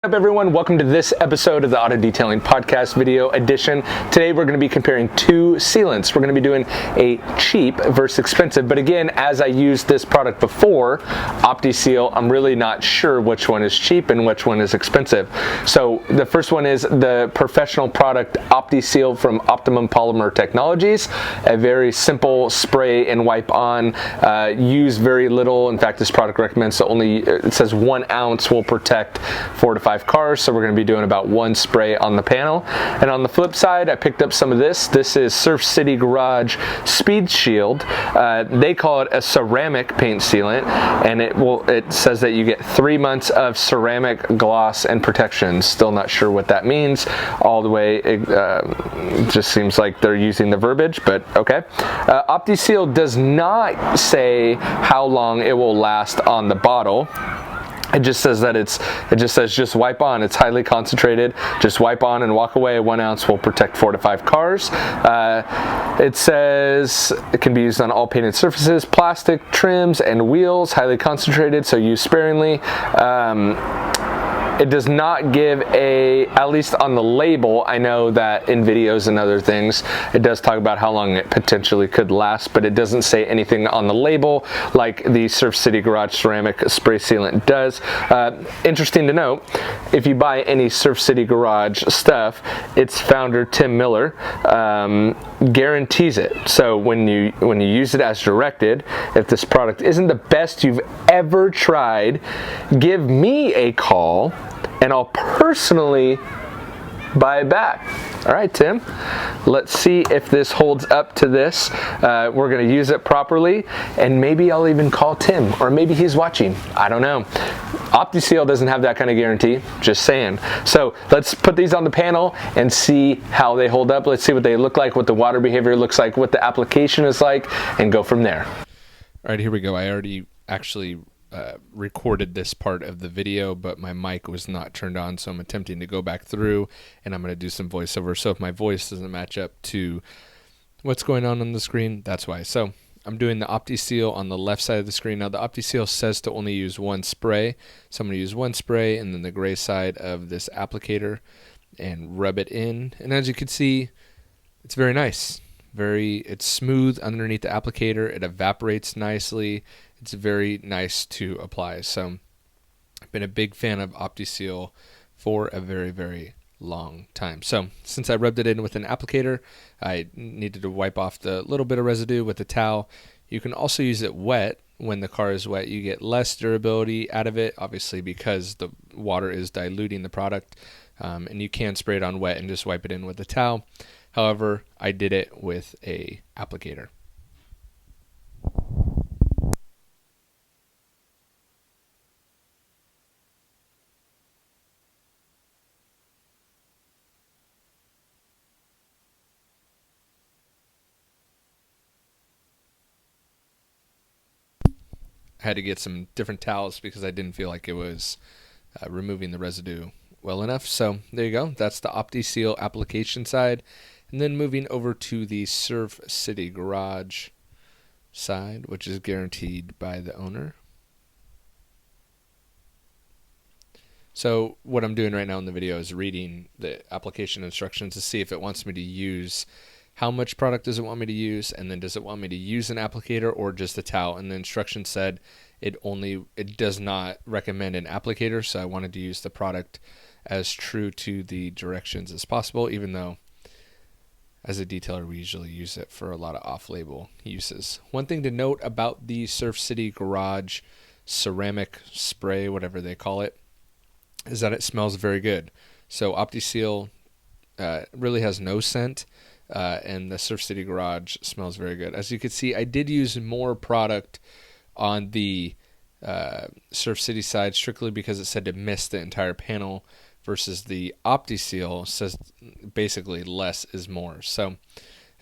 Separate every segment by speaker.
Speaker 1: What's up, everyone? Welcome to this episode of the Auto Detailing Podcast video edition. Today we're going to be comparing two sealants. We're going to be doing a cheap versus expensive, but again, as I used this product before, Opti-Seal, I'm really not sure which one is cheap and which one is expensive. So the first one is the professional product Opti-Seal from Optimum Polymer Technologies. A very simple spray and wipe on, use very little. In fact, this product recommends that only, it says 1 ounce will protect 4 to 5 cars, so we're going to be doing about 1 spray on the panel. And on the flip side, I picked up some of this. This is Surf City Garage Speed Shield. They call it a ceramic paint sealant, and it says that you get 3 months of ceramic gloss and protection. Still not sure what that means all the way. It just seems like they're using the verbiage, but okay. Opti-Seal does not say how long it will last on the bottle. It just says that just wipe on. It's highly concentrated. Just wipe on and walk away. 1 ounce will protect 4 to 5 cars. It says it can be used on all painted surfaces, plastic trims, and wheels. Highly concentrated, so use sparingly. It does not give at least on the label, I know that in videos and other things, it does talk about how long it potentially could last, but it doesn't say anything on the label like the Surf City Garage ceramic spray sealant does. Interesting to note, if you buy any Surf City Garage stuff, its founder, Tim Miller, guarantees it. So when you use it as directed, if this product isn't the best you've ever tried, give me a call and I'll personally buy it back. All right, Tim, let's see if this holds up to this. We're going to use it properly, and maybe I'll even call Tim, or maybe he's watching. I don't know. Opti-Seal doesn't have that kind of guarantee, just saying. So let's put these on the panel and see how they hold up. Let's see what they look like, what the water behavior looks like, what the application is like, and go from there.
Speaker 2: All right, here we go. I already actually recorded this part of the video, but my mic was not turned on, so I'm attempting to go back through, and I'm going to do some voiceover. So if my voice doesn't match up to what's going on the screen, that's why. So I'm doing the Opti-Seal on the left side of the screen. Now the Opti-Seal says to only use 1 spray, so I'm going to use 1 spray and then the gray side of this applicator and rub it in. And as you can see, it's very nice. It's smooth underneath the applicator. It evaporates nicely. It's very nice to apply. So I've been a big fan of Opti-Seal for a very, very long time. So since I rubbed it in with an applicator, I needed to wipe off the little bit of residue with a towel. You can also use it wet. When the car is wet, you get less durability out of it, obviously because the water is diluting the product. And you can spray it on wet and just wipe it in with a towel. However, I did it with a applicator. I had to get some different towels because I didn't feel like it was removing the residue well enough. So there you go. That's the Opti-Seal application side. And then moving over to the Surf City Garage side, which is guaranteed by the owner. So what I'm doing right now in the video is reading the application instructions to see if it wants me to use, how much product does it want me to use, and then does it want me to use an applicator or just a towel. And the instruction said it does not recommend an applicator, so I wanted to use the product as true to the directions as possible, even though as a detailer we usually use it for a lot of off-label uses. One thing to note about the Surf City Garage ceramic spray, whatever they call it, is that it smells very good. So Opti-Seal really has no scent, and the Surf City Garage smells very good. As you can see, I did use more product on the Surf City side strictly because it said to mist the entire panel, versus the Opti-Seal says basically less is more. So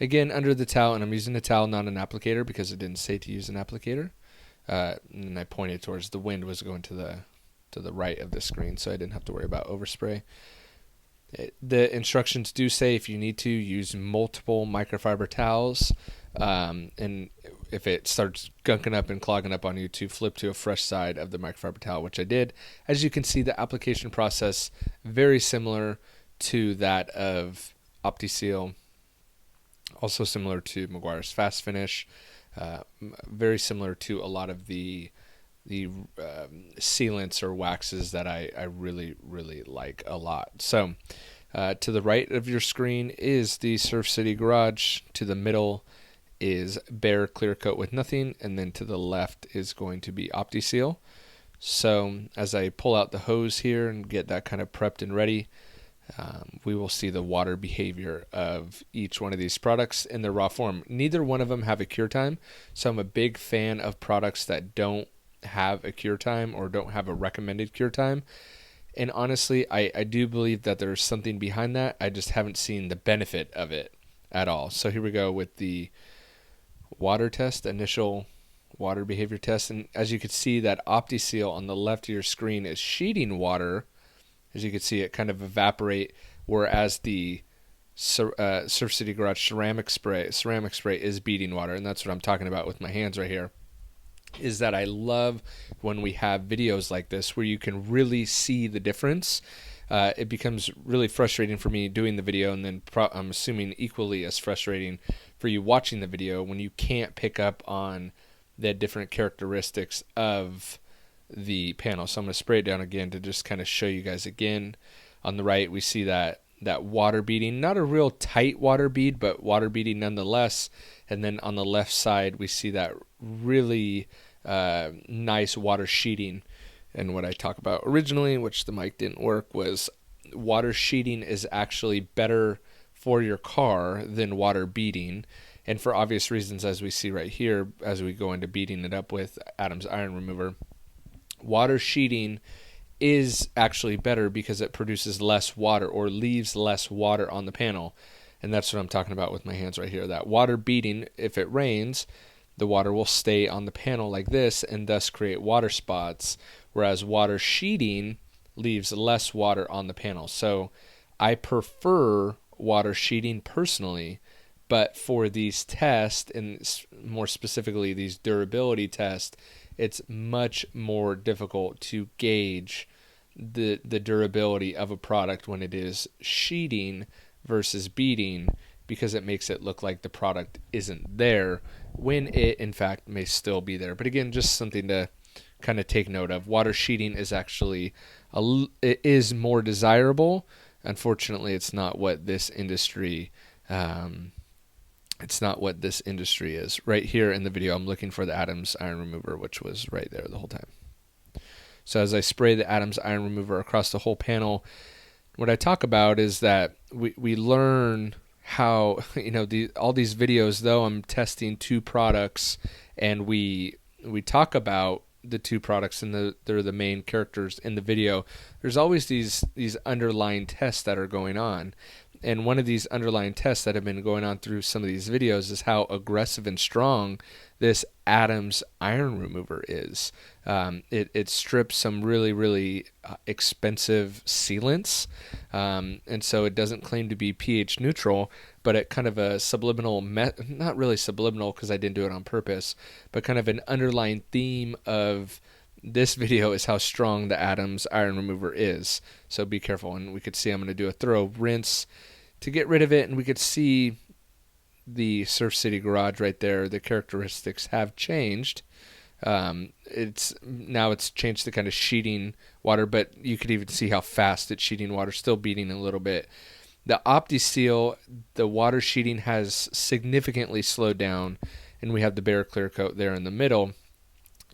Speaker 2: again, under the towel, and I'm using a towel, not an applicator, because it didn't say to use an applicator. And I pointed towards the wind was going to the right of the screen, so I didn't have to worry about overspray. The instructions do say if you need to use multiple microfiber towels, And if it starts gunking up and clogging up on you, to flip to a fresh side of the microfiber towel, which I did. As you can see, the application process very similar to that of Opti-Seal, also similar to Meguiar's Fast Finish, very similar to a lot of the sealants or waxes that I really, really like a lot. So to the right of your screen is the Surf City Garage. To the middle is bare clear coat with nothing, and then to the left is going to be Opti-Seal. So as I pull out the hose here and get that kind of prepped and ready, we will see the water behavior of each one of these products in their raw form. Neither one of them have a cure time, so I'm a big fan of products that don't have a cure time or don't have a recommended cure time. And honestly, I do believe that there's something behind that. I just haven't seen the benefit of it at all. So here we go with the water test, initial water behavior test. And as you can see, that Opti-Seal on the left of your screen is sheeting water. As you can see, it kind of evaporate, whereas the Surf City Garage ceramic spray is beading water. And that's what I'm talking about with my hands right here, is that I love when we have videos like this where you can really see the difference. It becomes really frustrating for me doing the video, and then I'm assuming equally as frustrating for you watching the video when you can't pick up on the different characteristics of the panel. So I'm going to spray it down again to just kind of show you guys again. On the right, we see that water beading, not a real tight water bead, but water beading nonetheless. And then on the left side, we see that really nice water sheeting. And what I talked about originally, which the mic didn't work, was water sheeting is actually better for your car than water beading. And for obvious reasons, as we see right here, as we go into beating it up with Adam's iron remover, water sheeting is actually better because it produces less water or leaves less water on the panel. And that's what I'm talking about with my hands right here. That water beading, if it rains, the water will stay on the panel like this and thus create water spots, whereas water sheeting leaves less water on the panel. So I prefer water sheeting personally, but for these tests, and more specifically these durability tests, it's much more difficult to gauge the durability of a product when it is sheeting versus beading, because it makes it look like the product isn't there when it in fact may still be there. But again, just something to kind of take note of. Water sheeting is actually it is more desirable. Unfortunately, it's not what this industry is. Right here in the video, I'm looking for the Adams iron remover, which was right there the whole time. So as I spray the Adams iron remover across the whole panel, what I talk about is that we learn how, all these videos, though I'm testing two products, and we talk about the two products and they're the main characters in the video, there's always these underlying tests that are going on. And one of these underlying tests that have been going on through some of these videos is how aggressive and strong this Adams iron remover is. It strips some really, really expensive sealants, and so it doesn't claim to be pH neutral, but it kind of a subliminal, not really subliminal because I didn't do it on purpose, but kind of an underlying theme of this video is how strong the Adams iron remover is. So be careful. And we could see I'm going to do a thorough rinse to get rid of it, and we could see the Surf City Garage right there. The characteristics have changed. It's changed to kind of sheeting water, but you could even see how fast it's sheeting water, still beating a little bit. The Opti-Seal, the water sheeting has significantly slowed down, and we have the bare clear coat there in the middle.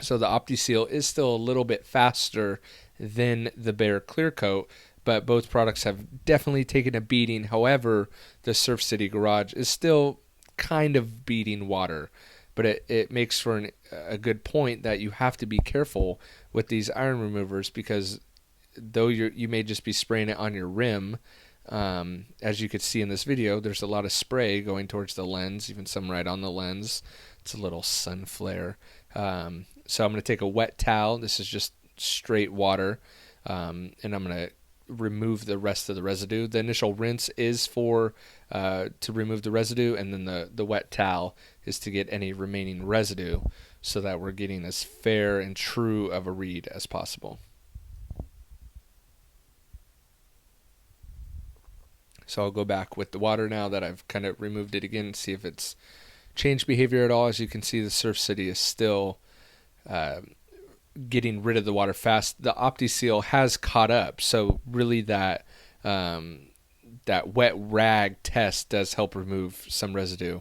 Speaker 2: So the Opti-Seal is still a little bit faster than the bare clear coat, but both products have definitely taken a beating. However, the Surf City Garage is still kind of beating water, but it makes for a good point that you have to be careful with these iron removers, because though you may just be spraying it on your rim, as you could see in this video, there's a lot of spray going towards the lens, even some right on the lens. It's a little sun flare. So I'm going to take a wet towel. This is just straight water, and I'm going to remove the rest of the residue. The initial rinse is for to remove the residue, and then the wet towel is to get any remaining residue, so that we're getting as fair and true of a read as possible. So I'll go back with the water now that I've kind of removed it again, see if it's changed behavior at all. As you can see, the Surf City is still getting rid of the water fast. The Opti-Seal has caught up, so really that wet rag test does help remove some residue.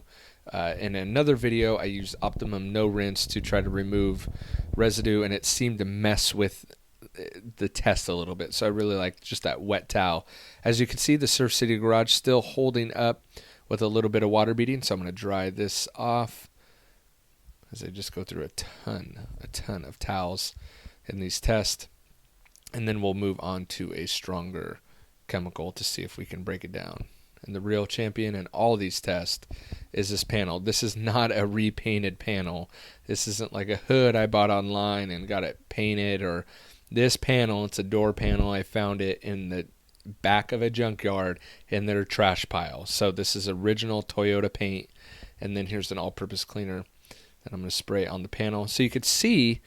Speaker 2: In another video, I used Optimum no rinse to try to remove residue, and it seemed to mess with the test a little bit. So I really like just that wet towel. As you can see, the Surf City Garage still holding up with a little bit of water beading. So I'm going to dry this off as I just go through a ton of towels in these tests. And then we'll move on to a stronger chemical to see if we can break it down. And the real champion in all these tests is this panel. This is not a repainted panel. This isn't like a hood I bought online and got it painted, or this panel, it's a door panel. I found it in the back of a junkyard in their trash pile. So this is original Toyota paint. And then here's an all-purpose cleaner that I'm going to spray on the panel. So you could see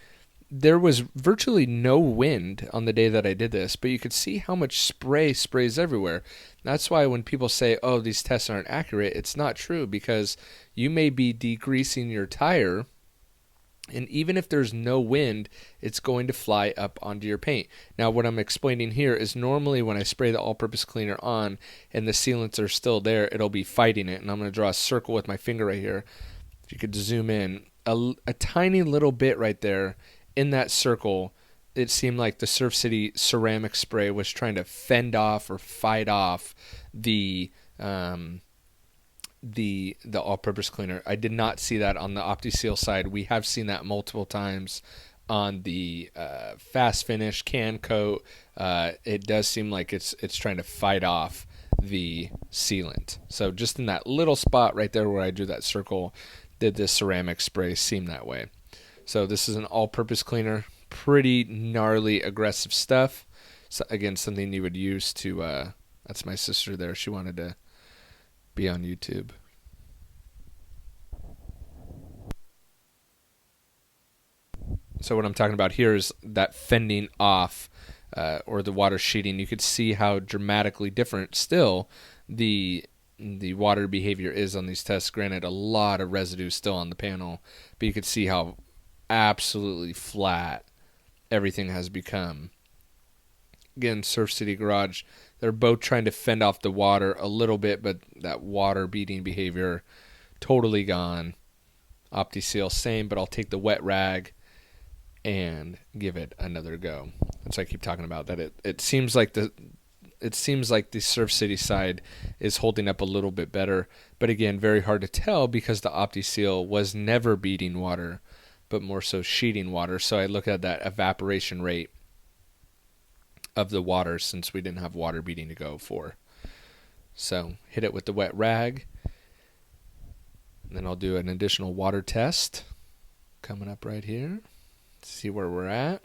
Speaker 2: there was virtually no wind on the day that I did this, but you could see how much spray sprays everywhere. That's why when people say, oh, these tests aren't accurate, it's not true, because you may be degreasing your tire, and even if there's no wind, it's going to fly up onto your paint. Now, what I'm explaining here is normally when I spray the all-purpose cleaner on and the sealants are still there, it'll be fighting it. And I'm going to draw a circle with my finger right here. If you could zoom in, a tiny little bit right there in that circle, it seemed like the Surf City ceramic spray was trying to fend off or fight off the all-purpose cleaner. I did not see that on the Opti-Seal side. We have seen that multiple times on the fast finish can coat. It does seem like it's trying to fight off the sealant. So just in that little spot right there where I drew that circle, did this ceramic spray seem that way. So this is an all-purpose cleaner. Pretty gnarly, aggressive stuff. So again, something you would use to, that's my sister there. She wanted to be on YouTube. So what I'm talking about here is that fending off or the water sheeting. You could see how dramatically different still the water behavior is on these tests. Granted, a lot of residue still on the panel, but you could see how absolutely flat everything has become. Again, Surf City Garage, they're both trying to fend off the water a little bit, but that water beating behavior totally gone. Opti-Seal, same, but I'll take the wet rag and give it another go. That's why I keep talking about that. It seems like the Surf City side is holding up a little bit better, but again, very hard to tell because the Opti-Seal was never beating water, but more so sheeting water. So I look at that evaporation rate of the water since we didn't have water beating to go for. So hit it with the wet rag, and then I'll do an additional water test coming up right here. See where we're at.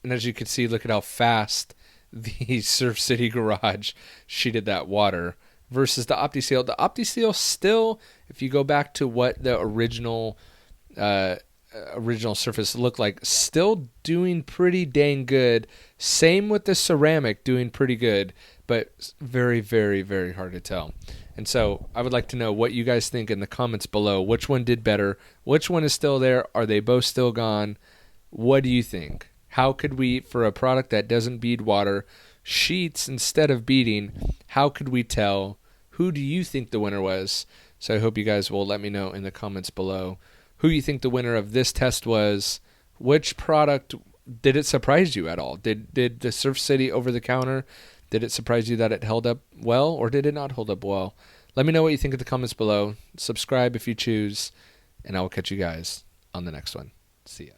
Speaker 2: And as you can see, look at how fast the Surf City Garage sheeted that water versus the Opti-Seal. The Opti-Seal still, if you go back to what the original surface looked like, still doing pretty dang good. Same with the ceramic, doing pretty good, but very, very, very hard to tell. And so I would like to know what you guys think in the comments below. Which one did better? Which one is still there? Are they both still gone? What do you think? How could we, for a product that doesn't bead water, sheets instead of beading, how could we tell? Who do you think the winner was? So I hope you guys will let me know in the comments below who you think the winner of this test was. Which product, did it surprise you at all? Did the Surf City over the counter, did it surprise you that it held up well, or did it not hold up well? Let me know what you think in the comments below. Subscribe if you choose, and I will catch you guys on the next one. See ya.